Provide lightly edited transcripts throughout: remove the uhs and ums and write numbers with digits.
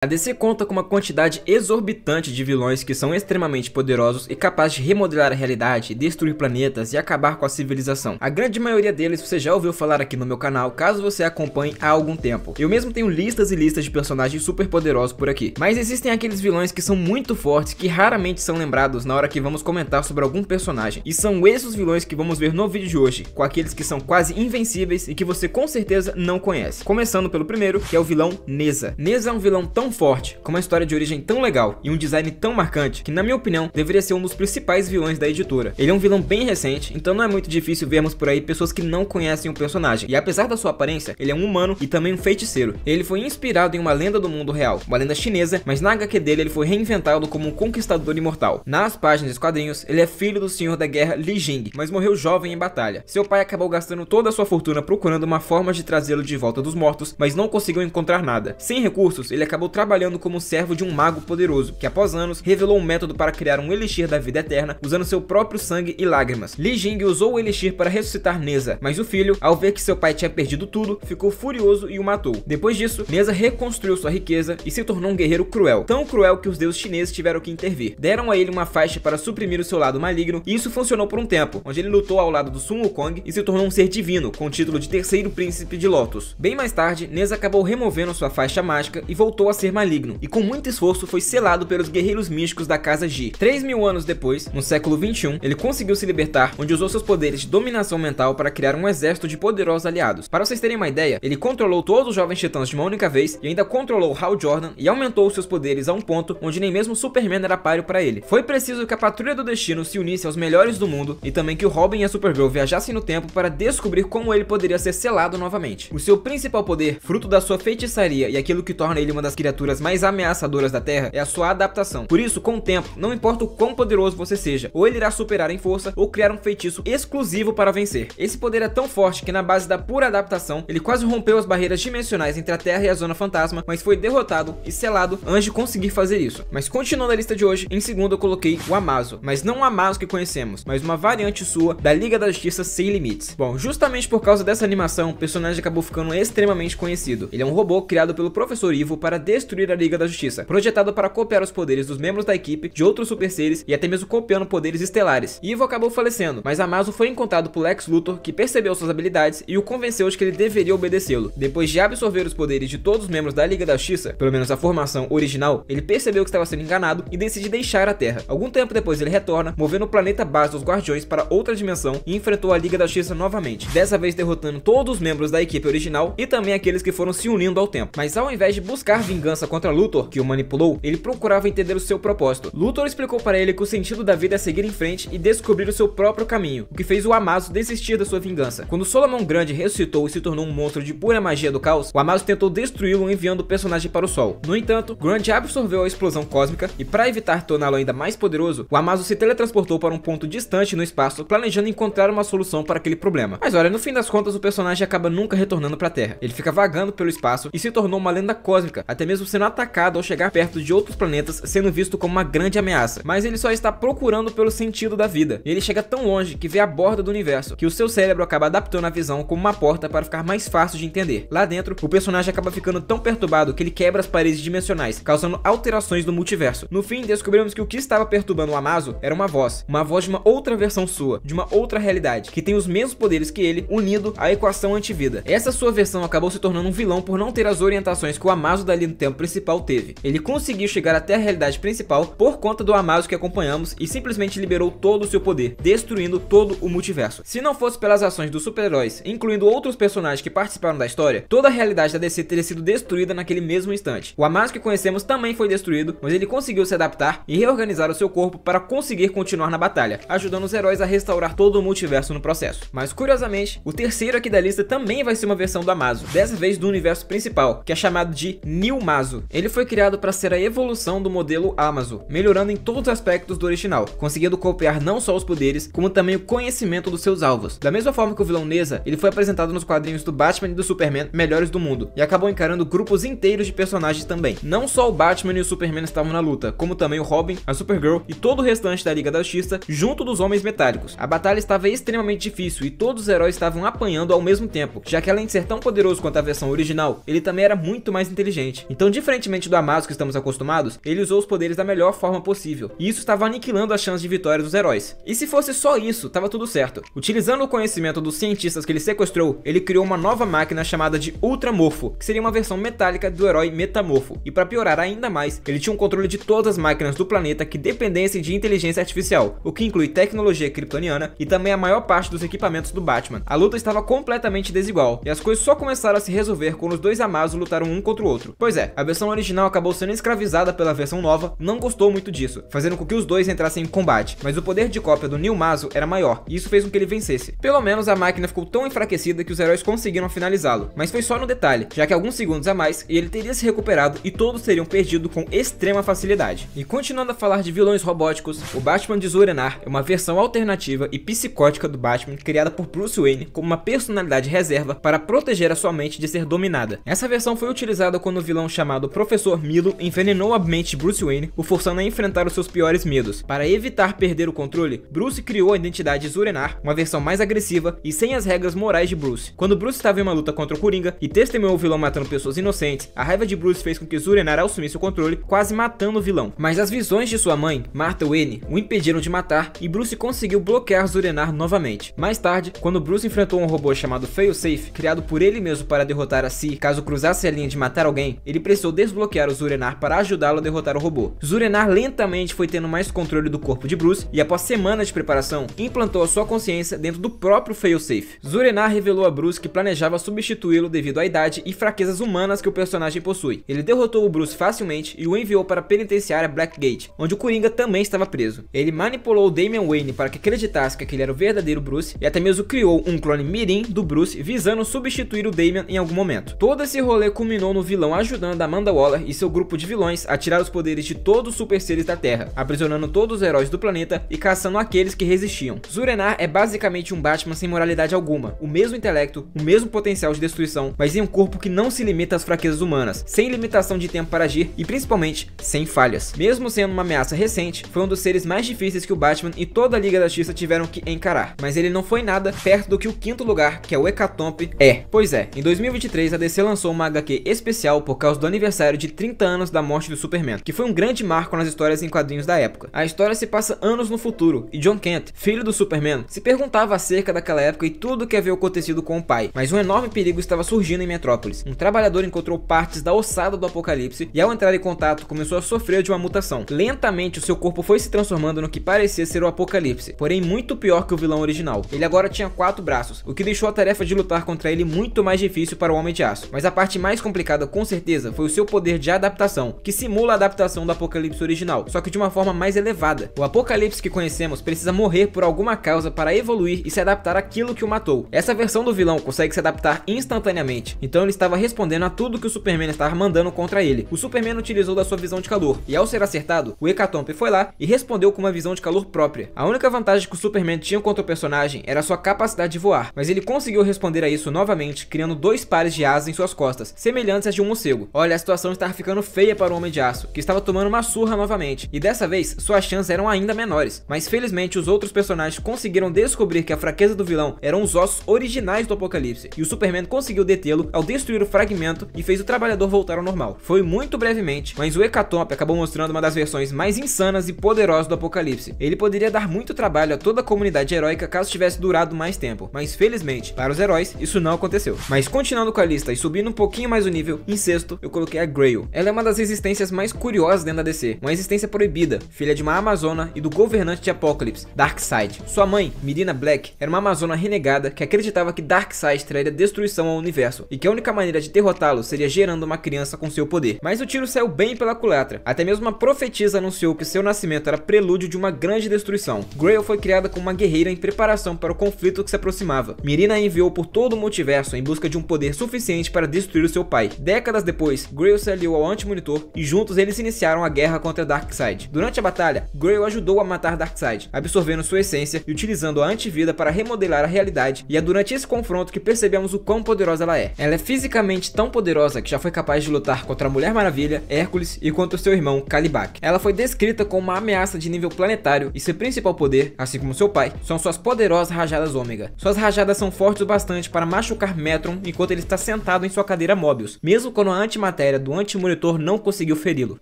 A DC conta com uma quantidade exorbitante de vilões que são extremamente poderosos e capazes de remodelar a realidade, destruir planetas e acabar com a civilização. A grande maioria deles você já ouviu falar aqui no meu canal, caso você acompanhe há algum tempo. Eu mesmo tenho listas e listas de personagens super poderosos por aqui. Mas existem aqueles vilões que são muito fortes, que raramente são lembrados na hora que vamos comentar sobre algum personagem. E são esses os vilões que vamos ver no vídeo de hoje, com aqueles que são quase invencíveis e que você com certeza não conhece. Começando pelo primeiro, que é o vilão Neza. Neza é um vilão tão forte, com uma história de origem tão legal e um design tão marcante que, na minha opinião, deveria ser um dos principais vilões da editora. Ele é um vilão bem recente, então não é muito difícil vermos por aí pessoas que não conhecem o personagem. E apesar da sua aparência, ele é um humano e também um feiticeiro. Ele foi inspirado em uma lenda do mundo real, uma lenda chinesa, mas na HQ dele ele foi reinventado como um conquistador imortal. Nas páginas dos quadrinhos, ele é filho do senhor da guerra Li Jing, mas morreu jovem em batalha. Seu pai acabou gastando toda a sua fortuna procurando uma forma de trazê-lo de volta dos mortos, mas não conseguiu encontrar nada. Sem recursos, ele acabou trabalhando como servo de um mago poderoso, que após anos revelou um método para criar um elixir da vida eterna usando seu próprio sangue e lágrimas. Li Jing usou o elixir para ressuscitar Neza, mas o filho, ao ver que seu pai tinha perdido tudo, ficou furioso e o matou. Depois disso, Neza reconstruiu sua riqueza e se tornou um guerreiro cruel, tão cruel que os deuses chineses tiveram que intervir. Deram a ele uma faixa para suprimir o seu lado maligno e isso funcionou por um tempo, onde ele lutou ao lado do Sun Wukong e se tornou um ser divino, com o título de terceiro príncipe de Lotus. Bem mais tarde, Neza acabou removendo sua faixa mágica e voltou a ser maligno, e com muito esforço foi selado pelos guerreiros místicos da Casa Ji. 3.000 anos depois, no século 21, ele conseguiu se libertar, onde usou seus poderes de dominação mental para criar um exército de poderosos aliados. Para vocês terem uma ideia, ele controlou todos os jovens titãs de uma única vez e ainda controlou Hal Jordan e aumentou seus poderes a um ponto onde nem mesmo Superman era páreo para ele. Foi preciso que a Patrulha do Destino se unisse aos melhores do mundo e também que o Robin e a Supergirl viajassem no tempo para descobrir como ele poderia ser selado novamente. O seu principal poder, fruto da sua feitiçaria e aquilo que torna ele uma das criaturas mais ameaçadoras da Terra, é a sua adaptação. Por isso, com o tempo, não importa o quão poderoso você seja, ou ele irá superar em força ou criar um feitiço exclusivo para vencer. Esse poder é tão forte que na base da pura adaptação, ele quase rompeu as barreiras dimensionais entre a Terra e a Zona Fantasma, mas foi derrotado e selado antes de conseguir fazer isso. Mas continuando a lista de hoje, em segundo eu coloquei o Amazo, mas não o Amazo que conhecemos, mas uma variante sua da Liga da Justiça Sem Limites. Bom, justamente por causa dessa animação, o personagem acabou ficando extremamente conhecido. Ele é um robô criado pelo Professor Evil para destruir a Liga da Justiça, projetado para copiar os poderes dos membros da equipe, de outros super seres e até mesmo copiando poderes estelares. Evil acabou falecendo, mas Amazo foi encontrado por Lex Luthor, que percebeu suas habilidades e o convenceu de que ele deveria obedecê-lo. Depois de absorver os poderes de todos os membros da Liga da Justiça, pelo menos a formação original, ele percebeu que estava sendo enganado e decide deixar a Terra. Algum tempo depois ele retorna, movendo o planeta base dos Guardiões para outra dimensão e enfrentou a Liga da Justiça novamente, dessa vez derrotando todos os membros da equipe original e também aqueles que foram se unindo ao tempo. Mas ao invés de buscar vingança contra Luthor, que o manipulou, ele procurava entender o seu propósito. Luthor explicou para ele que o sentido da vida é seguir em frente e descobrir o seu próprio caminho, o que fez o Amazo desistir da sua vingança. Quando Solomon Grande ressuscitou e se tornou um monstro de pura magia do caos, o Amazo tentou destruí-lo enviando o personagem para o sol. No entanto, Grande absorveu a explosão cósmica e para evitar torná-lo ainda mais poderoso, o Amazo se teletransportou para um ponto distante no espaço, planejando encontrar uma solução para aquele problema. Mas olha, no fim das contas o personagem acaba nunca retornando para a Terra. Ele fica vagando pelo espaço e se tornou uma lenda cósmica, até mesmo sendo atacado ao chegar perto de outros planetas, sendo visto como uma grande ameaça. Mas ele só está procurando pelo sentido da vida. Ele chega tão longe que vê a borda do universo, que o seu cérebro acaba adaptando a visão como uma porta para ficar mais fácil de entender. Lá dentro, o personagem acaba ficando tão perturbado que ele quebra as paredes dimensionais, causando alterações no multiverso. No fim, descobrimos que o que estava perturbando o Amazo era uma voz de uma outra versão sua, de uma outra realidade, que tem os mesmos poderes que ele, unido à equação antivida. Essa sua versão acabou se tornando um vilão por não ter as orientações que o Amazo da linha do tempo principal teve. Ele conseguiu chegar até a realidade principal por conta do Amazo que acompanhamos e simplesmente liberou todo o seu poder, destruindo todo o multiverso. Se não fosse pelas ações dos super-heróis, incluindo outros personagens que participaram da história, toda a realidade da DC teria sido destruída naquele mesmo instante. O Amazo que conhecemos também foi destruído, mas ele conseguiu se adaptar e reorganizar o seu corpo para conseguir continuar na batalha, ajudando os heróis a restaurar todo o multiverso no processo. Mas curiosamente, o terceiro aqui da lista também vai ser uma versão do Amazo, dessa vez do universo principal, que é chamado de New Mazo. Ele foi criado para ser a evolução do modelo Amazo, melhorando em todos os aspectos do original, conseguindo copiar não só os poderes, como também o conhecimento dos seus alvos. Da mesma forma que o vilão Neza, ele foi apresentado nos quadrinhos do Batman e do Superman melhores do mundo, e acabou encarando grupos inteiros de personagens também. Não só o Batman e o Superman estavam na luta, como também o Robin, a Supergirl e todo o restante da Liga da Justiça, junto dos Homens Metálicos. A batalha estava extremamente difícil e todos os heróis estavam apanhando ao mesmo tempo, já que além de ser tão poderoso quanto a versão original, ele também era muito mais inteligente. Então Então, diferentemente do Amazo que estamos acostumados, ele usou os poderes da melhor forma possível, e isso estava aniquilando as chances de vitória dos heróis. E se fosse só isso, tava tudo certo. Utilizando o conhecimento dos cientistas que ele sequestrou, ele criou uma nova máquina chamada de Ultramorfo, que seria uma versão metálica do herói Metamorfo. E para piorar ainda mais, ele tinha um controle de todas as máquinas do planeta que dependessem de inteligência artificial, o que inclui tecnologia kryptoniana e também a maior parte dos equipamentos do Batman. A luta estava completamente desigual, e as coisas só começaram a se resolver quando os dois Amazo lutaram um contra o outro. Pois é, a versão original acabou sendo escravizada pela versão nova, não gostou muito disso, fazendo com que os dois entrassem em combate, mas o poder de cópia do New Mazo era maior, e isso fez com que ele vencesse. Pelo menos a máquina ficou tão enfraquecida que os heróis conseguiram finalizá-lo, mas foi só no detalhe, já que alguns segundos a mais e ele teria se recuperado e todos teriam perdido com extrema facilidade. E continuando a falar de vilões robóticos, o Batman de Zur-En-Arrh é uma versão alternativa e psicótica do Batman criada por Bruce Wayne como uma personalidade reserva para proteger a sua mente de ser dominada. Essa versão foi utilizada quando o vilão chamado Professor Milo envenenou a mente de Bruce Wayne, o forçando a enfrentar os seus piores medos. Para evitar perder o controle, Bruce criou a identidade Zur-En-Arrh, uma versão mais agressiva e sem as regras morais de Bruce. Quando Bruce estava em uma luta contra o Coringa e testemunhou o vilão matando pessoas inocentes, a raiva de Bruce fez com que Zur-En-Arrh assumisse o controle, quase matando o vilão. Mas as visões de sua mãe, Martha Wayne, o impediram de matar e Bruce conseguiu bloquear Zur-En-Arrh novamente. Mais tarde, quando Bruce enfrentou um robô chamado Failsafe, criado por ele mesmo para derrotar a si caso cruzasse a linha de matar alguém, ele precisou desbloquear o Zur-En-Arrh para ajudá-lo a derrotar o robô. Zur-En-Arrh lentamente foi tendo mais controle do corpo de Bruce e após semanas de preparação, implantou a sua consciência dentro do próprio Failsafe. Zur-En-Arrh revelou a Bruce que planejava substituí-lo devido à idade e fraquezas humanas que o personagem possui. Ele derrotou o Bruce facilmente e o enviou para a penitenciária Blackgate, onde o Coringa também estava preso. Ele manipulou o Damian Wayne para que acreditasse que aquele era o verdadeiro Bruce e até mesmo criou um clone mirim do Bruce visando substituir o Damian em algum momento. Todo esse rolê culminou no vilão ajudando Amanda Waller e seu grupo de vilões a tirar os poderes de todos os super seres da Terra, aprisionando todos os heróis do planeta e caçando aqueles que resistiam. Zur-En-Arrh é basicamente um Batman sem moralidade alguma, o mesmo intelecto, o mesmo potencial de destruição, mas em um corpo que não se limita às fraquezas humanas, sem limitação de tempo para agir e principalmente sem falhas. Mesmo sendo uma ameaça recente, foi um dos seres mais difíceis que o Batman e toda a Liga da Justiça tiveram que encarar, mas ele não foi nada perto do que o quinto lugar, que é o Hecatombe, é. Pois é, em 2023 a DC lançou uma HQ especial por causa do aniversário de 30 anos da morte do Superman, que foi um grande marco nas histórias em quadrinhos da época. A história se passa anos no futuro e John Kent, filho do Superman, se perguntava acerca daquela época e tudo o que havia acontecido com o pai, mas um enorme perigo estava surgindo em Metrópolis. Um trabalhador encontrou partes da ossada do Apocalipse e ao entrar em contato começou a sofrer de uma mutação. Lentamente o seu corpo foi se transformando no que parecia ser o Apocalipse, porém muito pior que o vilão original. Ele agora tinha 4 braços, o que deixou a tarefa de lutar contra ele muito mais difícil para o Homem de Aço. Mas a parte mais complicada com certeza foi o seu poder de adaptação, que simula a adaptação do Apocalipse original, só que de uma forma mais elevada. O Apocalipse que conhecemos precisa morrer por alguma causa para evoluir e se adaptar àquilo que o matou. Essa versão do vilão consegue se adaptar instantaneamente, então ele estava respondendo a tudo que o Superman estava mandando contra ele. O Superman utilizou da sua visão de calor, e ao ser acertado, o Hecatombe foi lá e respondeu com uma visão de calor própria. A única vantagem que o Superman tinha contra o personagem era a sua capacidade de voar, mas ele conseguiu responder a isso novamente, criando 2 pares de asas em suas costas, semelhantes às de um morcego. Olha, a situação estava ficando feia para o Homem de Aço, que estava tomando uma surra novamente, e dessa vez suas chances eram ainda menores, mas felizmente os outros personagens conseguiram descobrir que a fraqueza do vilão eram os ossos originais do Apocalipse, e o Superman conseguiu detê-lo ao destruir o fragmento e fez o trabalhador voltar ao normal. Foi muito brevemente, mas o Hecatombe acabou mostrando uma das versões mais insanas e poderosas do Apocalipse. Ele poderia dar muito trabalho a toda a comunidade heróica caso tivesse durado mais tempo, mas felizmente, para os heróis, isso não aconteceu. Mas continuando com a lista e subindo um pouquinho mais o nível, em sexto, eu coloquei a Grail. Ela é uma das existências mais curiosas dentro da DC, uma existência proibida, filha de uma amazona e do governante de Apocalipse, Darkseid. Sua mãe, Myrina Black, era uma amazona renegada que acreditava que Darkseid traria destruição ao universo, e que a única maneira de derrotá-lo seria gerando uma criança com seu poder. Mas o tiro saiu bem pela culatra, até mesmo uma profetisa anunciou que seu nascimento era prelúdio de uma grande destruição. Grail foi criada como uma guerreira em preparação para o conflito que se aproximava. Myrina a enviou por todo o multiverso em busca de um poder suficiente para destruir o seu pai. Décadas depois, Grail se aliou ao Anti-Monitor e juntos eles iniciaram a guerra contra Darkseid. Durante a batalha, Grail ajudou a matar Darkseid, absorvendo sua essência e utilizando a antivida para remodelar a realidade, e é durante esse confronto que percebemos o quão poderosa ela é. Ela é fisicamente tão poderosa que já foi capaz de lutar contra a Mulher Maravilha, Hércules e contra o seu irmão Kalibak. Ela foi descrita como uma ameaça de nível planetário e seu principal poder, assim como seu pai, são suas poderosas rajadas Ômega. Suas rajadas são fortes o bastante para machucar Metron enquanto ele está sentado em sua cadeira Mobius. Mesmo quando a antimatéria matéria do anti-monitor não conseguiu feri-lo.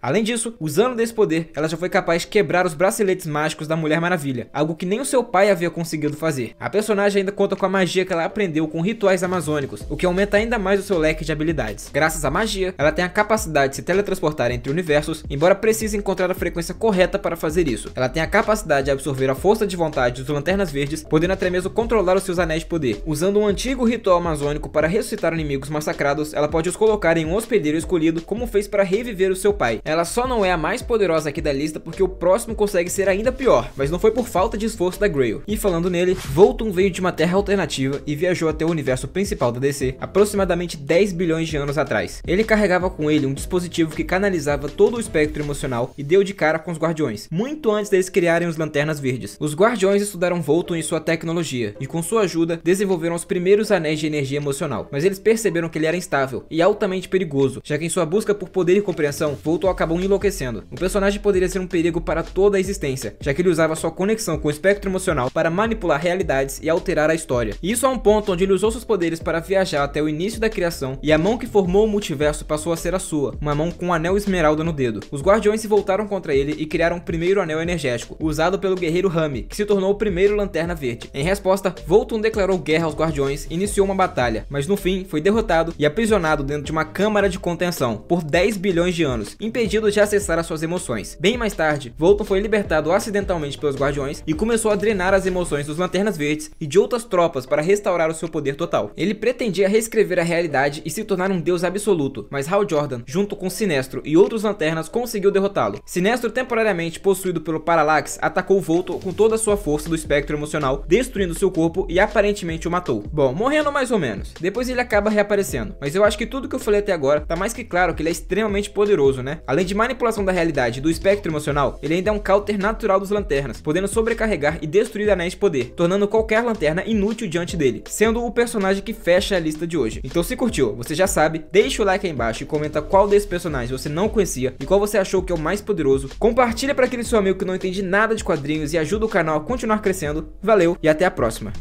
Além disso, usando desse poder, ela já foi capaz de quebrar os braceletes mágicos da Mulher Maravilha, algo que nem o seu pai havia conseguido fazer. A personagem ainda conta com a magia que ela aprendeu com rituais amazônicos, o que aumenta ainda mais o seu leque de habilidades. Graças à magia, ela tem a capacidade de se teletransportar entre universos, embora precise encontrar a frequência correta para fazer isso. Ela tem a capacidade de absorver a força de vontade dos Lanternas Verdes, podendo até mesmo controlar os seus anéis de poder. Usando um antigo ritual amazônico para ressuscitar inimigos massacrados, ela pode os colocar em um hospedeiro escolhido, como fez para reviver o seu pai. Ela só não é a mais poderosa aqui da lista porque o próximo consegue ser ainda pior, mas não foi por falta de esforço da Grail. E falando nele, Voltron veio de uma terra alternativa e viajou até o universo principal da DC aproximadamente 10 bilhões de anos atrás. Ele carregava com ele um dispositivo que canalizava todo o espectro emocional e deu de cara com os Guardiões, muito antes deles criarem os Lanternas Verdes. Os Guardiões estudaram Voltron e sua tecnologia, e com sua ajuda desenvolveram os primeiros anéis de energia emocional, mas eles perceberam que ele era instável e altamente perigoso, já que em sua busca por poder e compreensão, Voltron acabou enlouquecendo. O personagem poderia ser um perigo para toda a existência, já que ele usava sua conexão com o espectro emocional para manipular realidades e alterar a história. E isso é um ponto onde ele usou seus poderes para viajar até o início da criação, e a mão que formou o multiverso passou a ser a sua, uma mão com um anel esmeralda no dedo. Os Guardiões se voltaram contra ele e criaram o primeiro anel energético, usado pelo guerreiro Rami, que se tornou o primeiro Lanterna Verde. Em resposta, Voltron declarou guerra aos Guardiões e iniciou uma batalha, mas no fim foi derrotado e aprisionado dentro de uma câmara de contenção por 10 bilhões de anos, impedido de acessar as suas emoções. Bem mais tarde, Voltron foi libertado acidentalmente pelos Guardiões e começou a drenar as emoções dos Lanternas Verdes e de outras tropas para restaurar o seu poder total. Ele pretendia reescrever a realidade e se tornar um deus absoluto, mas Hal Jordan, junto com Sinestro e outros Lanternas, conseguiu derrotá-lo. Sinestro, temporariamente possuído pelo Parallax, atacou Voltron com toda a sua força do espectro emocional, destruindo seu corpo e aparentemente o matou. Bom, morrendo mais ou menos. Depois ele acaba reaparecendo, mas eu acho que tudo que eu falei até agora tá mais que claro que ele é extremamente poderoso, né? Além de manipulação da realidade e do espectro emocional, ele ainda é um counter natural dos Lanternas, podendo sobrecarregar e destruir anéis de poder, tornando qualquer lanterna inútil diante dele, sendo o personagem que fecha a lista de hoje. Então se curtiu, você já sabe, deixa o like aí embaixo e comenta qual desses personagens você não conhecia e qual você achou que é o mais poderoso. Compartilha para aquele seu amigo que não entende nada de quadrinhos e ajuda o canal a continuar crescendo. Valeu e até a próxima.